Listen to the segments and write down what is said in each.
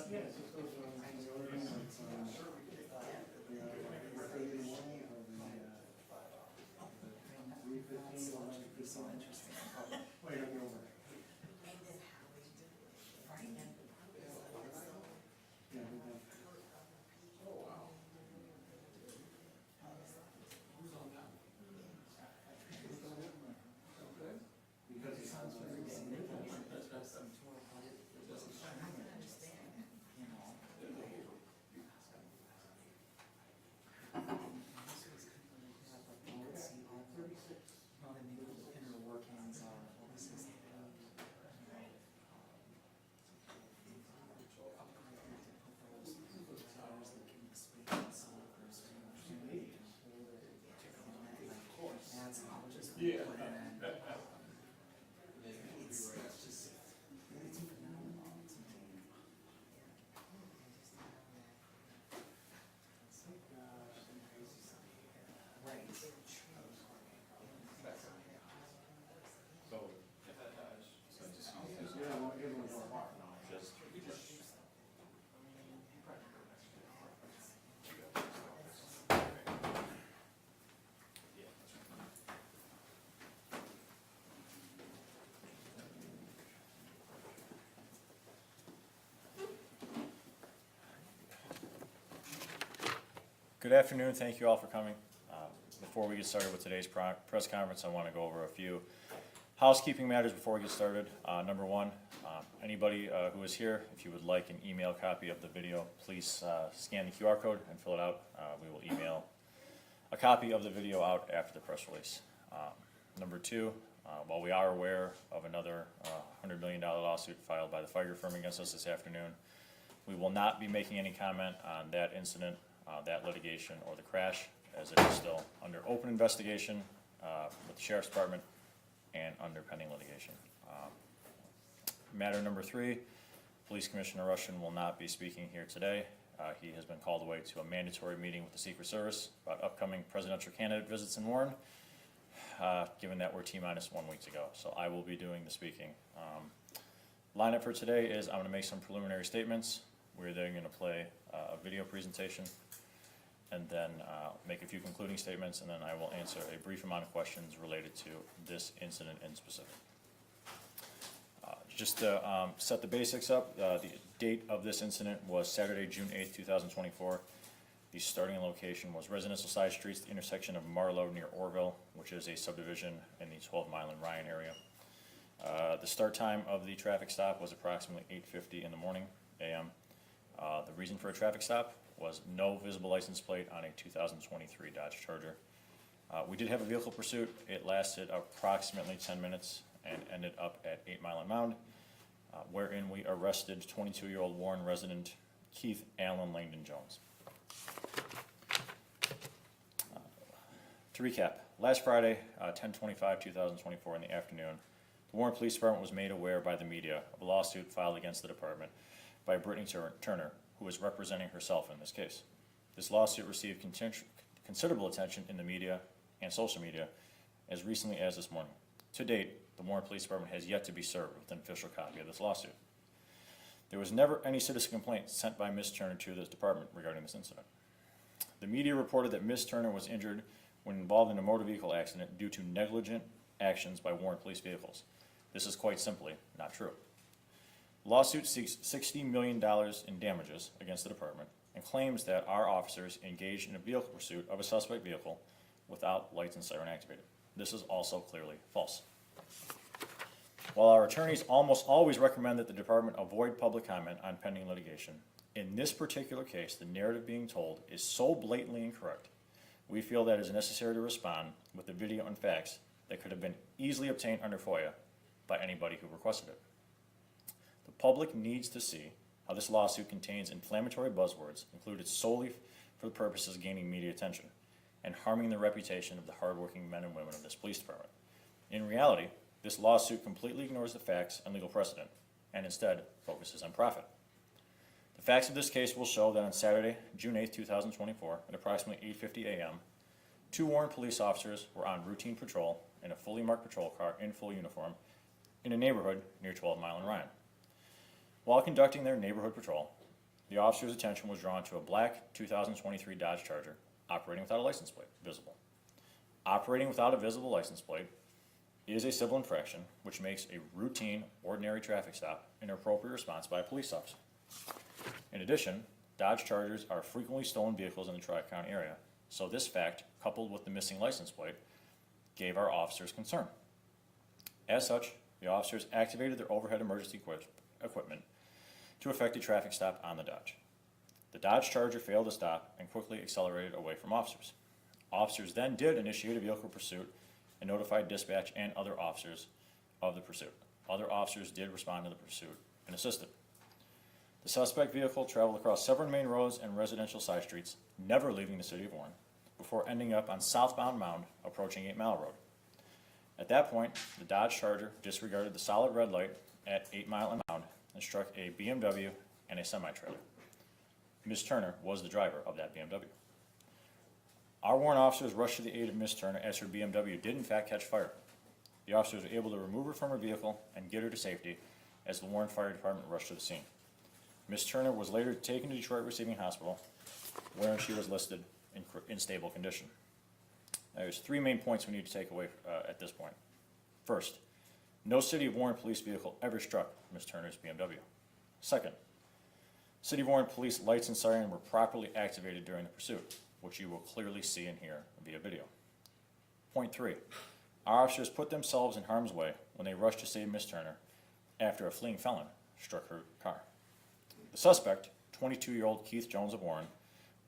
Yeah, it just goes on the other thing, it's, the, 8:30 in the morning, or the 3:15, or 9:15. Wait, I'm over. Yeah, we have. Because it sounds like. Yeah, well, everyone's on par. Good afternoon, thank you all for coming. Before we get started with today's press conference, I want to go over a few housekeeping matters before we get started. Number one, anybody who is here, if you would like an email copy of the video, please scan the QR code and fill it out. We will email a copy of the video out after the press release. Number two, while we are aware of another $100 million lawsuit filed by the fire firm against us this afternoon, we will not be making any comment on that incident, that litigation, or the crash, as it is still under open investigation with the Sheriff's Department and under pending litigation. Matter number three, Police Commissioner Russian will not be speaking here today. He has been called away to a mandatory meeting with the Secret Service about upcoming presidential candidate visits in Warren, given that we're T-minus 1 week to go. So I will be doing the speaking. Lineup for today is I'm going to make some preliminary statements. We're then going to play a video presentation, and then make a few concluding statements, and then I will answer a brief amount of questions related to this incident in specific. Just to set the basics up, the date of this incident was Saturday, June 8th, 2024. The starting location was residential side streets, the intersection of Marlowe near Orville, which is a subdivision in the 12 Mile and Ryan area. The start time of the traffic stop was approximately 8:50 in the morning, a.m. The reason for a traffic stop was no visible license plate on a 2023 Dodge Charger. We did have a vehicle pursuit. It lasted approximately 10 minutes and ended up at 8 Mile and Mound, wherein we arrested 22-year-old Warren resident Keith Allen Langdon Jones. To recap, last Friday, 10/25/2024 in the afternoon, the Warren Police Department was made aware by the media of a lawsuit filed against the department by Brittany Turner, who is representing herself in this case. This lawsuit received considerable attention in the media and social media as recently as this morning. To date, the Warren Police Department has yet to be served with an official copy of this lawsuit. There was never any citizen complaint sent by Ms. Turner to this department regarding this incident. The media reported that Ms. Turner was injured when involved in a motor vehicle accident due to negligent actions by Warren Police vehicles. This is quite simply not true. The lawsuit seeks $60 million in damages against the department and claims that our officers engaged in a vehicle pursuit of a suspect vehicle without lights and siren activated. This is also clearly false. While our attorneys almost always recommend that the department avoid public comment on pending litigation, in this particular case, the narrative being told is so blatantly incorrect, we feel that it is necessary to respond with the video and facts that could have been easily obtained under FOIA by anybody who requested it. The public needs to see how this lawsuit contains inflammatory buzzwords included solely for the purposes of gaining media attention and harming the reputation of the hardworking men and women of this police department. In reality, this lawsuit completely ignores the facts and legal precedent and instead focuses on profit. The facts of this case will show that on Saturday, June 8, 2024, at approximately 8:50 a.m., 2 Warren police officers were on routine patrol in a fully marked patrol car in full uniform in a neighborhood near 12 Mile and Ryan. While conducting their neighborhood patrol, the officer's attention was drawn to a black 2023 Dodge Charger operating without a license plate visible. Operating without a visible license plate is a civil infraction, which makes a routine, ordinary traffic stop an appropriate response by a police officer. In addition, Dodge Chargers are frequently stolen vehicles in the Tri-County area, so this fact, coupled with the missing license plate, gave our officers concern. As such, the officers activated their overhead emergency equipment to effect a traffic stop on the Dodge. The Dodge Charger failed to stop and quickly accelerated away from officers. Officers then did initiate a vehicle pursuit and notified dispatch and other officers of the pursuit. Other officers did respond to the pursuit and assisted. The suspect vehicle traveled across several main roads and residential side streets, never leaving the city of Warren, before ending up on southbound Mound, approaching 8 Mile Road. At that point, the Dodge Charger disregarded the solid red light at 8 Mile and Mound and struck a BMW and a semi-trailer. Ms. Turner was the driver of that BMW. Our Warren officers rushed to the aid of Ms. Turner as her BMW did in fact catch fire. The officers were able to remove her from her vehicle and get her to safety as the Warren Fire Department rushed to the scene. Ms. Turner was later taken to Detroit Receiving Hospital, where she was listed in stable condition. Now, there's 3 main points we need to take away at this point. First, no City of Warren police vehicle ever struck Ms. Turner's BMW. Second, City of Warren police lights and siren were properly activated during the pursuit, which you will clearly see and hear via video. Point 3, our officers put themselves in harm's way when they rushed to save Ms. Turner after a fleeing felon struck her car. The suspect, 22-year-old Keith Jones of Warren,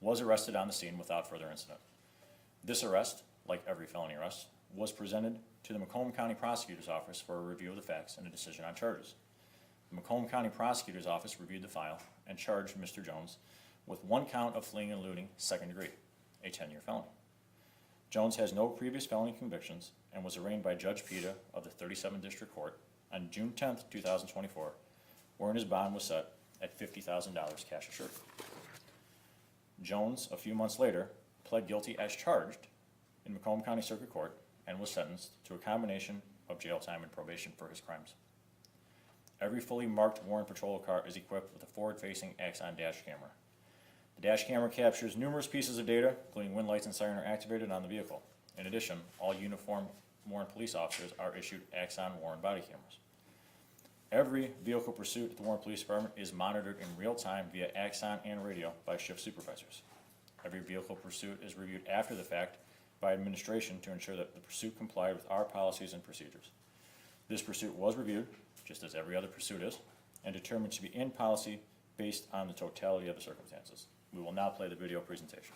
was arrested on the scene without further incident. This arrest, like every felony arrest, was presented to the Macomb County Prosecutor's Office for a review of the facts and a decision on charges. The Macomb County Prosecutor's Office reviewed the file and charged Mr. Jones with 1 count of fleeing and eluding, second degree, a 10-year felony. Jones has no previous felony convictions and was arraigned by Judge Pita of the 37th District Court on June 10, 2024, wherein his bond was set at $50,000 cash assured. Jones, a few months later, pled guilty as charged in Macomb County Circuit Court and was sentenced to a combination of jail time and probation for his crimes. Every fully marked Warren patrol car is equipped with a forward-facing Axon dash camera. The dash camera captures numerous pieces of data, including when lights and siren are activated on the vehicle. In addition, all uniformed Warren police officers are issued Axon Warren body cameras. Every vehicle pursuit at the Warren Police Department is monitored in real time via Axon and radio by shift supervisors. Every vehicle pursuit is reviewed after the fact by administration to ensure that the pursuit complied with our policies and procedures. This pursuit was reviewed, just as every other pursuit is, and determined to be in policy based on the totality of the circumstances. We will now play the video presentation.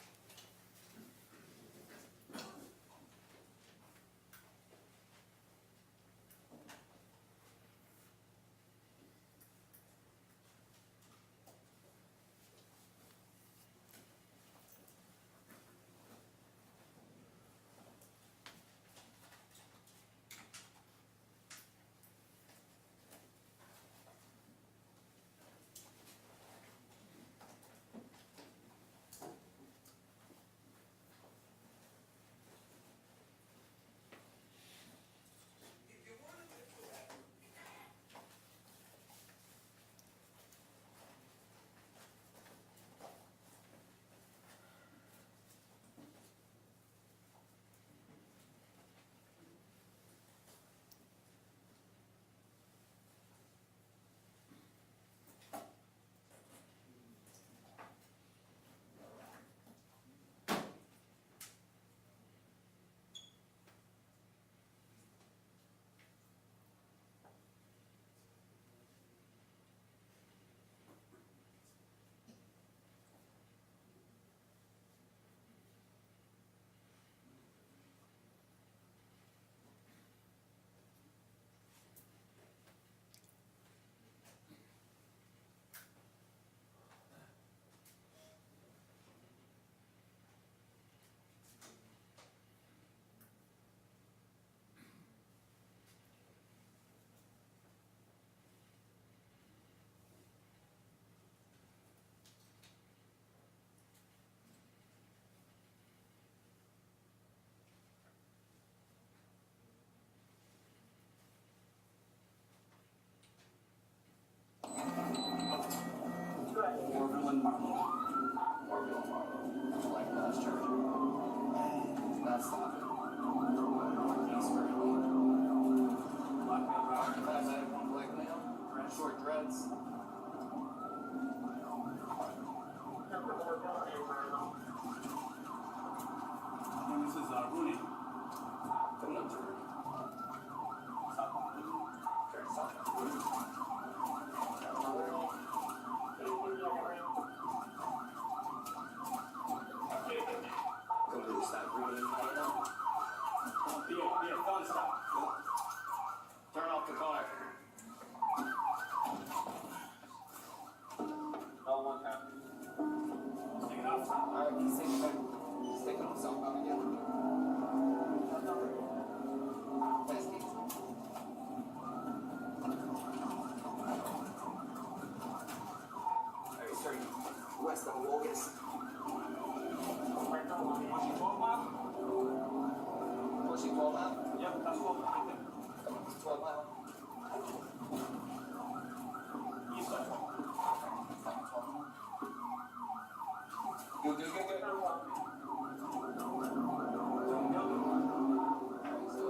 Rooney. Coming up to Rooney. Turn south. Come to the stop, Rooney. Yeah, done, stop. Turn off the car. All one time. Take it off. Alright, he's taking back. He's taking him southbound again. Fast east. Alright, starting west of Wogus. Pushing 12 mile? Pushing 12 mile. Yep, that's 12 mile. Come on, 12 mile. East of 12. Good. Alright, so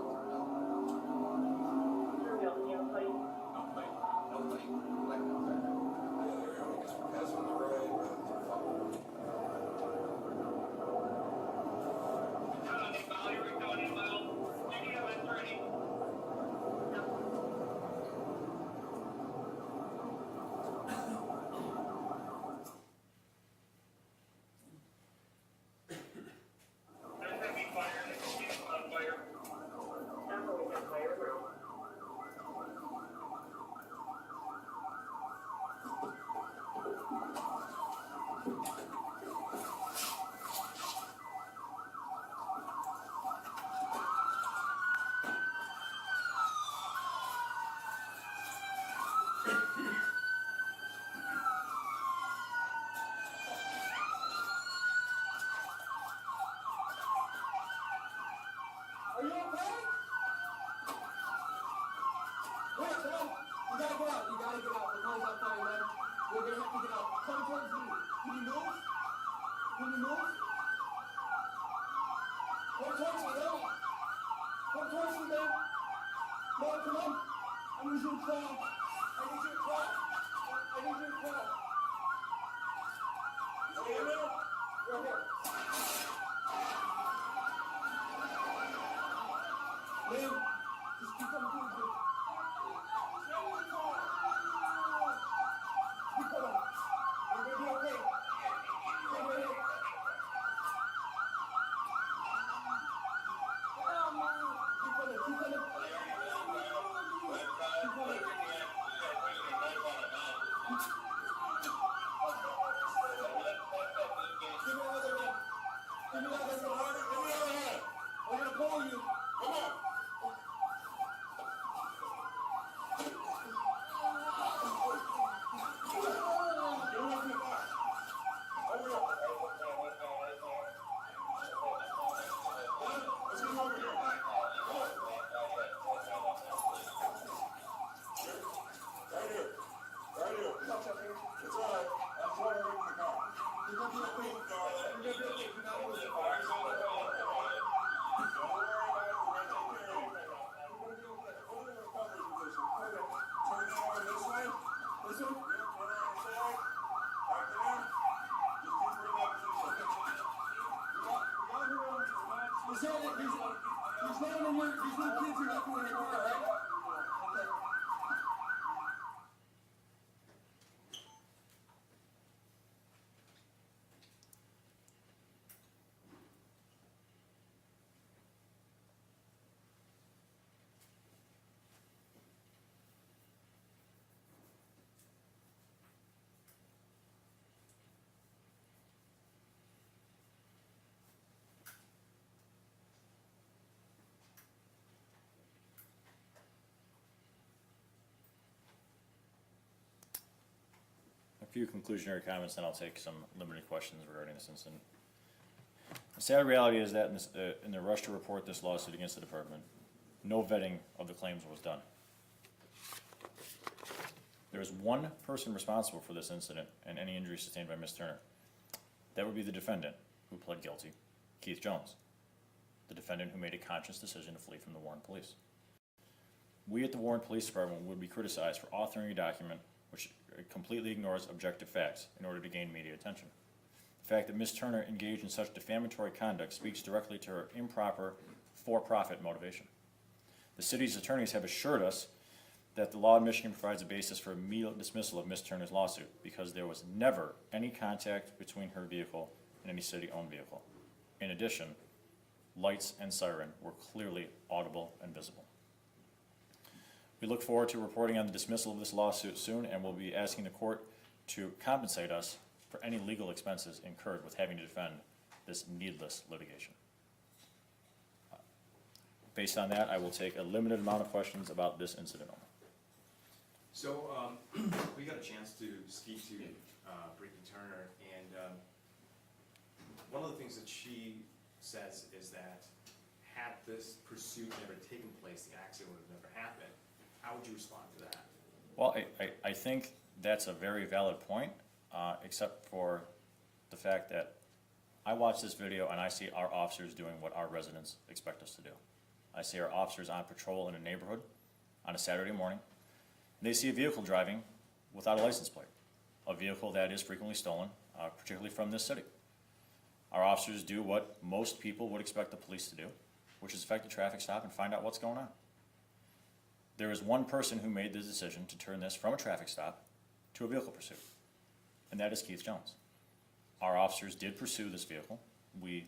no plate. Black number. That's on the road. Are you okay? Wait, come on. You gotta get out. The car's on fire, man. We're gonna have to get out. Come towards me. Can you move? Come towards me, no. Come towards me, man. No, come on. I need you to crawl. Okay, man. Right here. Liam, just keep coming towards me. Stay in the car. Keep going. You're gonna be okay. Stay right here. Keep coming. Keep coming. Give me another hand. Give me another hand. I'm gonna pull you. Come on. These little kids are not going in the car, right? Okay. A few conclusionary comments, then I'll take some limited questions regarding this incident. The sad reality is that in the rush to report this lawsuit against the department, no vetting of the claims was done. There is one person responsible for this incident and any injury sustained by Ms. Turner. That would be the defendant, who pled guilty, Keith Jones, the defendant who made a conscious decision to flee from the Warren Police. We at the Warren Police Department would be criticized for authoring a document which completely ignores objective facts in order to gain media attention. fact that Ms. Turner engaged in such defamatory conduct speaks directly to her improper for-profit motivation. The city's attorneys have assured us that the law in Michigan provides a basis for immediate dismissal of Ms. Turner's lawsuit because there was never any contact between her vehicle and any city-owned vehicle. In addition, lights and siren were clearly audible and visible. We look forward to reporting on the dismissal of this lawsuit soon, and we'll be asking the court to compensate us for any legal expenses incurred with having to defend this needless litigation. Based on that, I will take a limited amount of questions about this incident only. So, we got a chance to speak to Brittany Turner, and one of the things that she says is that had this pursuit never taken place, the accident would have never happened. How would you respond to that? Well, I think that's a very valid point, except for the fact that I watch this video and I see our officers doing what our residents expect us to do. I see our officers on patrol in a neighborhood on a Saturday morning. They see a vehicle driving without a license plate, a vehicle that is frequently stolen, particularly from this city. Our officers do what most people would expect the police to do, which is effect a traffic stop and find out what's going on. There is one person who made the decision to turn this from a traffic stop to a vehicle pursuit, and that is Keith Jones. Our officers did pursue this vehicle. We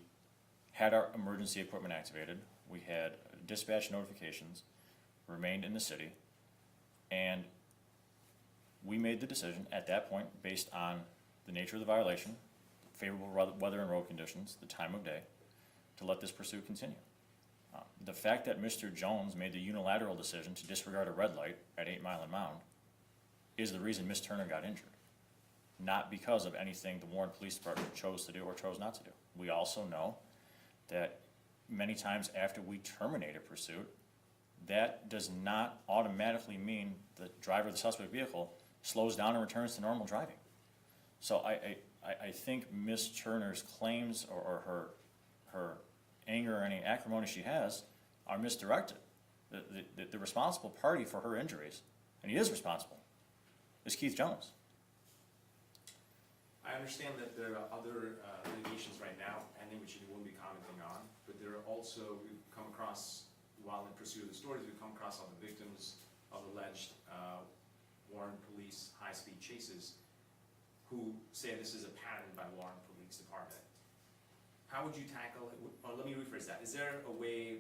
had our emergency equipment activated. We had dispatch notifications, remained in the city, and we made the decision at that point, based on the nature of the violation, favorable weather and road conditions, the time of day, to let this pursuit continue. The fact that Mr. Jones made the unilateral decision to disregard a red light at 8 Mile and Mound is the reason Ms. Turner got injured, not because of anything the Warren Police Department chose to do or chose not to do. We also know that many times after we terminate a pursuit, that does not automatically mean the driver of the suspect vehicle slows down and returns to normal driving. So I think Ms. Turner's claims or her anger or any acrimony she has are misdirected. The responsible party for her injuries, and he is responsible, is Keith Jones. I understand that there are other litigations right now pending, which you won't be commenting on, but there are also, we've come across, while in pursuit of the stories, we've come across other victims of alleged Warren Police high-speed chases who say this is a pattern by Warren Police Department. How would you tackle it? Or let me rephrase that. Is there a way,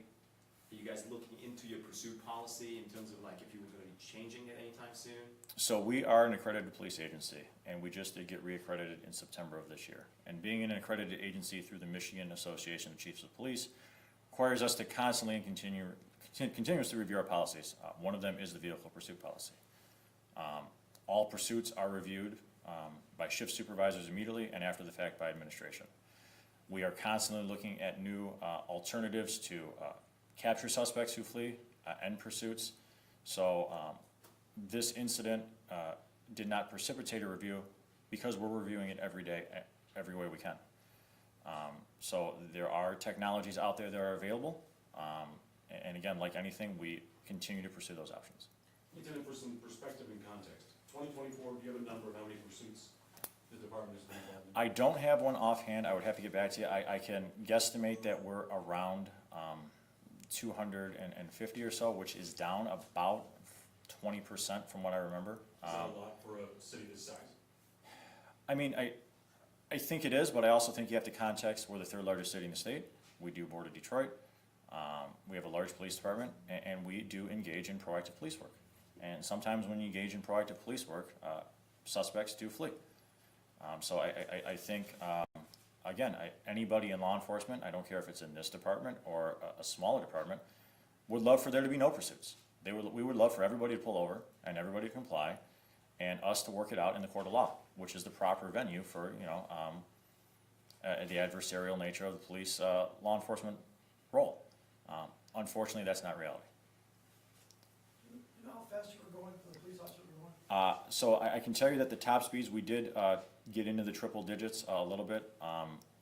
are you guys looking into your pursuit policy in terms of like if you were going to be changing it anytime soon? So we are an accredited police agency, and we just did get reaccredited in September of this year. And being an accredited agency through the Michigan Association of Chiefs of Police requires us to constantly and continuously review our policies. One of them is the vehicle pursuit policy. All pursuits are reviewed by shift supervisors immediately and after the fact by administration. We are constantly looking at new alternatives to capture suspects who flee, end pursuits. So this incident did not precipitate a review because we're reviewing it every day, every way we can. So there are technologies out there that are available. And again, like anything, we continue to pursue those options. Lieutenant, for some perspective and context, 2024, do you have a number of how many pursuits the department has been involved in? I don't have one offhand. I would have to get back to you. I can guesstimate that we're around 250 or so, which is down about 20% from what I remember. Is that a lot for a city this size? I mean, I think it is, but I also think you have to context we're the third largest city in the state. We do border Detroit. We have a large police department, and we do engage in proactive police work. And sometimes when you engage in proactive police work, suspects do flee. So I think, again, anybody in law enforcement, I don't care if it's in this department or a smaller department, would love for there to be no pursuits. We would love for everybody to pull over and everybody to comply, and us to work it out in the court of law, which is the proper venue for, the adversarial nature of the police law enforcement role. Unfortunately, that's not reality. You know how fast you were going for the police officer you were going? So I can tell you that the top speeds, we did get into the triple digits a little bit.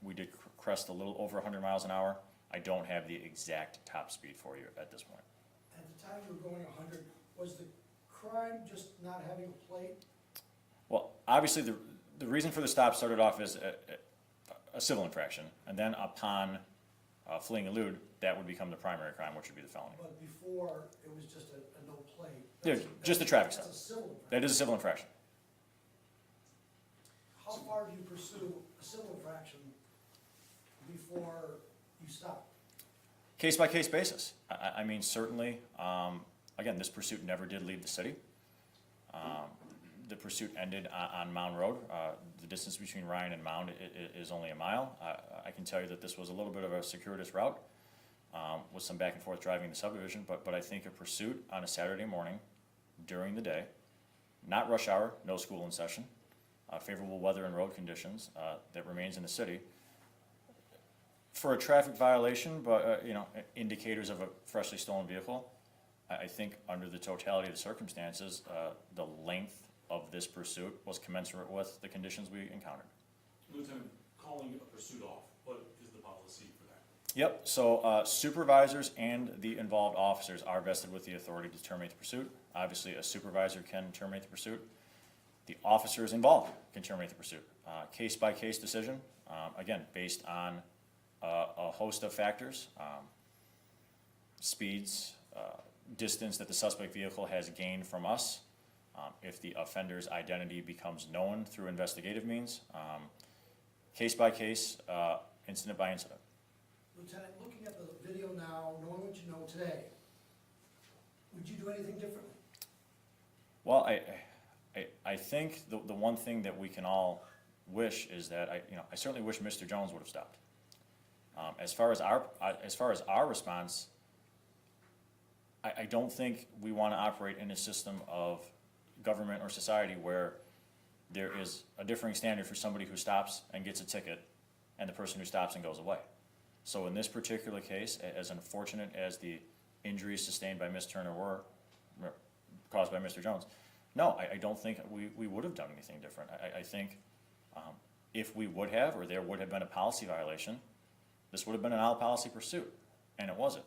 We did crest a little over 100 miles an hour. I don't have the exact top speed for you at this point. At the time you were going 100, was the crime just not having a plate? Well, obviously, the reason for the stop started off as a civil infraction, and then upon fleeing elude, that would become the primary crime, which would be the felony. But before, it was just a no plate. Yeah, That's- just a traffic stop. That's a civil That infraction. is a civil infraction. How far do you pursue a civil infraction before you stop? Case-by-case basis. I mean, certainly, again, this pursuit never did leave the city. The pursuit ended on Mound Road. The distance between Ryan and Mound is only a mile. I can tell you that this was a little bit of a circuitous route, with some back and forth driving the subdivision, but I think a pursuit on a Saturday morning during the day, not rush hour, no school in session, favorable weather and road conditions, that remains in the city, for a traffic violation, but, indicators of a freshly stolen vehicle, I think under the totality of the circumstances, the length of this pursuit was commensurate with the conditions we encountered. Lieutenant, calling a pursuit off, what is the policy for that? Yep, so supervisors and the involved officers are vested with the authority to terminate the pursuit. Obviously, a supervisor can terminate the pursuit. The officers involved can terminate the pursuit. Case-by-case decision, again, based on a host of factors, speeds, distance that the suspect vehicle has gained from us, if the offender's identity becomes known through investigative means, case-by-case, incident-by-incident. Lieutenant, looking at the video now, knowing what you know today, would you do anything differently? Well, I think the one thing that we can all wish is that I certainly wish Mr. Jones would have stopped. As far as our response, I don't think we want to operate in a system of government or society where there is a differing standard for somebody who stops and gets a ticket and the person who stops and goes away. So in this particular case, as unfortunate as the injuries sustained by Ms. Turner were caused by Mr. Jones, no, I don't think we would have done anything different. I think if we would have, or there would have been a policy violation, this would have been an out policy pursuit, and it wasn't.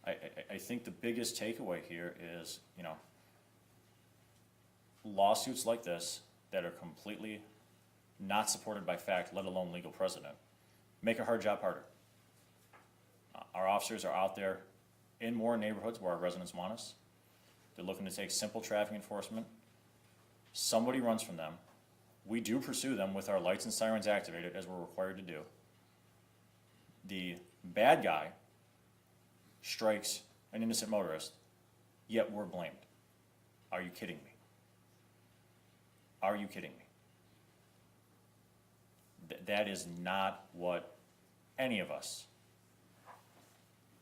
I think the biggest takeaway here is, lawsuits like this that are completely not supported by fact, let alone legal precedent, make a hard job harder. Our officers are out there in more neighborhoods where our residents want us. They're looking to take simple traffic enforcement. Somebody runs from them. We do pursue them with our lights and sirens activated, as we're required to do. The bad guy strikes an innocent motorist, yet we're blamed. Are you kidding me? Are you kidding me? That is not what any of us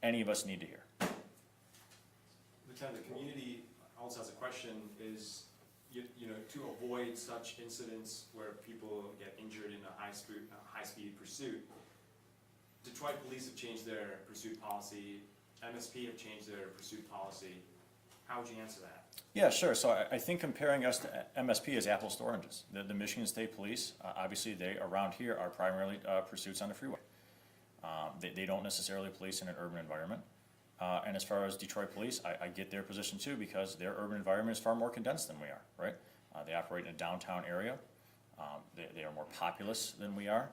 need to hear. Lieutenant, the community also has a question, is, to avoid such incidents where people get injured in a high-speed pursuit, Detroit police have changed their pursuit policy, MSP have changed their pursuit policy. How would you answer that? Yeah, sure. So I think comparing us to MSP is apples to oranges. The Michigan State Police, obviously they, around here, are primarily pursuits on the freeway. They don't necessarily police in an urban environment. And as far as Detroit Police, I get their position too, because their urban environment is far more condensed than we are, right? They operate in a downtown area. They are more populous than we are.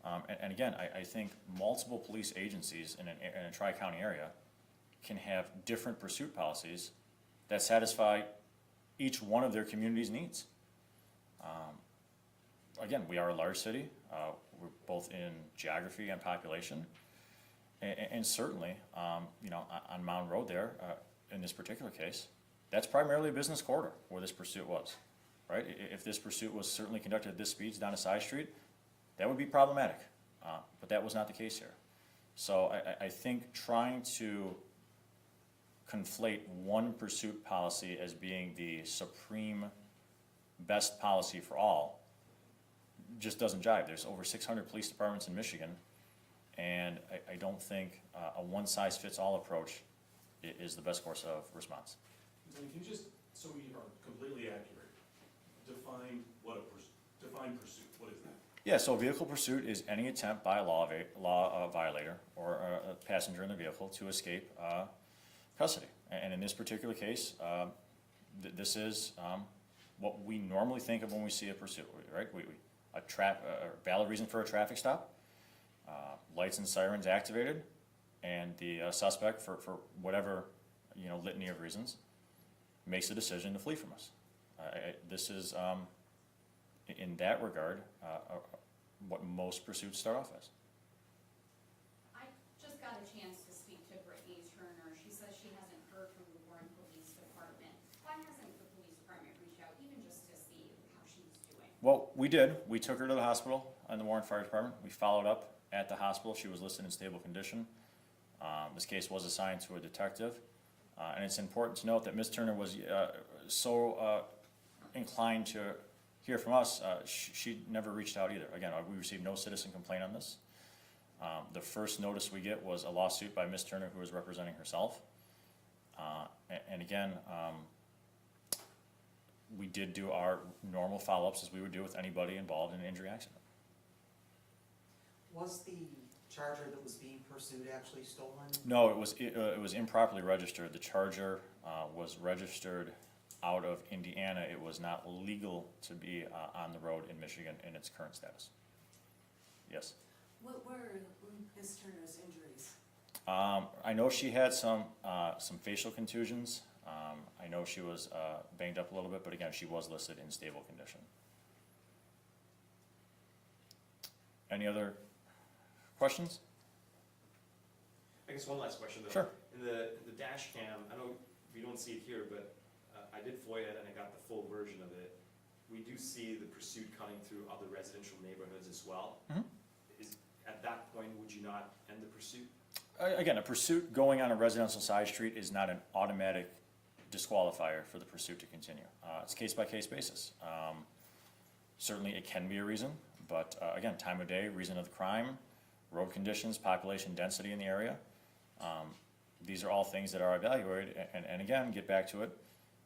And again, I think multiple police agencies in a tri-county area can have different pursuit policies that satisfy each one of their community's needs. Again, we are a large city. We're both in geography and population. And certainly, on Mound Road there, in this particular case, that's primarily a business corridor where this pursuit was, right? If this pursuit was certainly conducted at this speeds down a side street, that would be problematic, but that was not the case here. So I think trying to conflate one pursuit policy as being the supreme best policy for all just doesn't jive. There's over 600 police departments in Michigan, and I don't think a one-size-fits-all approach is the best course of response. Lieutenant, can you just, so we are completely accurate, define pursuit, what is that? Yeah, so vehicle pursuit is any attempt by a law violator or a passenger in the vehicle to escape custody. And in this particular case, this is what we normally think of when we see a pursuit, right? a valid reason for a traffic stop, lights and sirens activated, and the suspect, for whatever, litany of reasons, makes a decision to flee from us. This is, in that regard, what most pursuits start off as. I just got a chance to speak to Brittany Turner. She says she hasn't heard from the Warren Police Department. Why hasn't the police department reached out, even just to see how she's doing? Well, we did. We took her to the hospital in the Warren Fire Department. We followed up at the hospital. She was listed in stable condition. This case was assigned to a detective. And it's important to note that Ms. Turner was so inclined to hear from us, she never reached out either. Again, we received no citizen complaint on this. The first notice we get was a lawsuit by Ms. Turner, who was representing herself. And again, we did do our normal follow-ups as we would do with anybody involved in an injury accident. Was the Charger that was being pursued actually stolen? No, it was improperly registered. The Charger was registered out of Indiana. It was not legal to be on the road in Michigan in its current status. Yes. What were Ms. Turner's injuries? I know she had some facial contusions. I know she was banged up a little bit, but again, she was listed in stable condition. Any other questions? I guess one last question though. Sure. In the dash cam, I know we don't see it here, but I did FOIA it and I got the full version of it. We do see the pursuit cutting through other residential neighborhoods as well. Mhm. At that point, would you not end the pursuit? Again, a pursuit going on a residential side street is not an automatic disqualifier for the pursuit to continue. It's case-by-case basis. Certainly it can be a reason, but again, time of day, reason of the crime, road conditions, population density in the area. These are all things that are evaluated, and again, get back to it.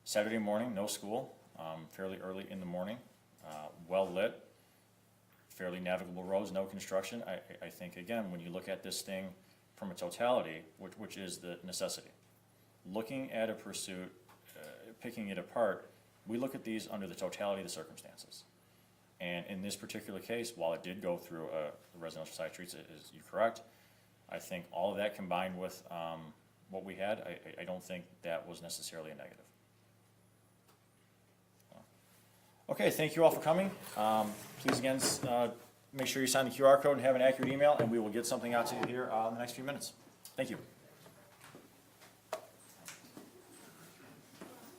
Saturday morning, no school, fairly early in the morning, well lit, fairly navigable roads, no construction. I think, again, when you look at this thing from a totality, which is the necessity, looking at a pursuit, picking it apart, we look at these under the totality of the circumstances. And in this particular case, while it did go through the residential side streets, is you're correct, I think all of that combined with what we had, I don't think that was necessarily a negative. Okay, thank you all for coming. Please again, make sure you sign the QR code and have an accurate email, and we will get something out to you here in the next few minutes. Thank you.